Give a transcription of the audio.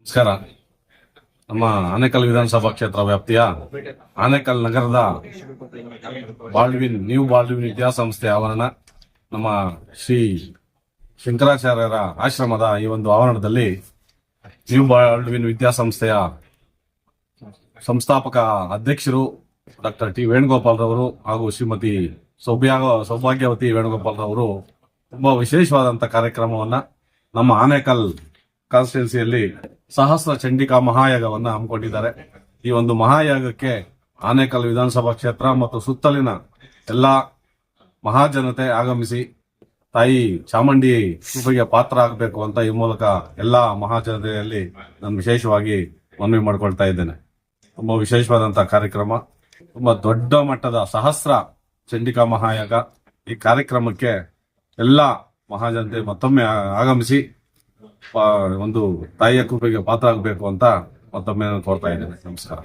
ನಮಸ್ಕಾರ. ನಮ್ಮ ಆನೇಕಲ್ ವಿಧಾನಸಭಾ ಕ್ಷೇತ್ರ ವ್ಯಾಪ್ತಿಯ ಆನೇಕಲ್ ನಗರದ ನ್ಯೂ ಬಾಲ್ಡ್ವಿನ್ ವಿದ್ಯಾಸಂಸ್ಥೆ ಆವರಣ, ನಮ್ಮ ಶ್ರೀ ಶಂಕರಾಚಾರ್ಯರ ಆಶ್ರಮದ ಈ ಒಂದು ಆವರಣದಲ್ಲಿ ನ್ಯೂ ಬಾಲ್ಡ್ವಿನ್ ವಿದ್ಯಾಸಂಸ್ಥೆಯ ಸಂಸ್ಥಾಪಕ ಅಧ್ಯಕ್ಷರು ಡಾಕ್ಟರ್ ಟಿ ವೇಣುಗೋಪಾಲ್ ರವರು ಹಾಗೂ ಶ್ರೀಮತಿ ಸೌಭಾಗ್ಯವತಿ ವೇಣುಗೋಪಾಲ್ ರವರು ತುಂಬಾ ವಿಶೇಷವಾದಂತಹ ಕಾರ್ಯಕ್ರಮವನ್ನ ನಮ್ಮ ಆನೇಕಲ್ ಕಾನ್ಸ್ಟಿಟ್ಯೂನ್ಸಿಯಲ್ಲಿ ಸಹಸ್ರ ಚಂಡಿಕಾ ಮಹಾಯಾಗವನ್ನು ಹಮ್ಮಿಕೊಂಡಿದ್ದಾರೆ. ಈ ಒಂದು ಮಹಾಯಾಗಕ್ಕೆ ಆನೇಕಲ್ ವಿಧಾನಸಭಾ ಕ್ಷೇತ್ರ ಮತ್ತು ಸುತ್ತಲಿನ ಎಲ್ಲಾ ಮಹಾಜನತೆ ಆಗಮಿಸಿ ತಾಯಿ ಚಾಮುಂಡಿ ಕೃಪೆಗೆ ಪಾತ್ರ ಆಗಬೇಕು ಅಂತ ಈ ಮೂಲಕ ಎಲ್ಲಾ ಮಹಾಜನತೆಯಲ್ಲಿ ನಾನು ವಿಶೇಷವಾಗಿ ಮನವಿ ಮಾಡಿಕೊಳ್ತಾ ಇದ್ದೇನೆ. ತುಂಬಾ ವಿಶೇಷವಾದಂತಹ ಕಾರ್ಯಕ್ರಮ, ತುಂಬಾ ದೊಡ್ಡ ಮಟ್ಟದ ಸಹಸ್ರ ಚಂಡಿಕಾ ಮಹಾಯಾಗ. ಈ ಕಾರ್ಯಕ್ರಮಕ್ಕೆ ಎಲ್ಲಾ ಮಹಾಜನತೆ ಮತ್ತೊಮ್ಮೆ ಆಗಮಿಸಿ ಒಂದು ತಾಯಿಯ ಕೃಪೆಗೆ ಪಾತ್ರ ಆಗಬೇಕು ಅಂತ ಮತ್ತೊಮ್ಮೆ ಕೋರ್ತಾ ಇದ್ದೇನೆ. ನಮಸ್ಕಾರ.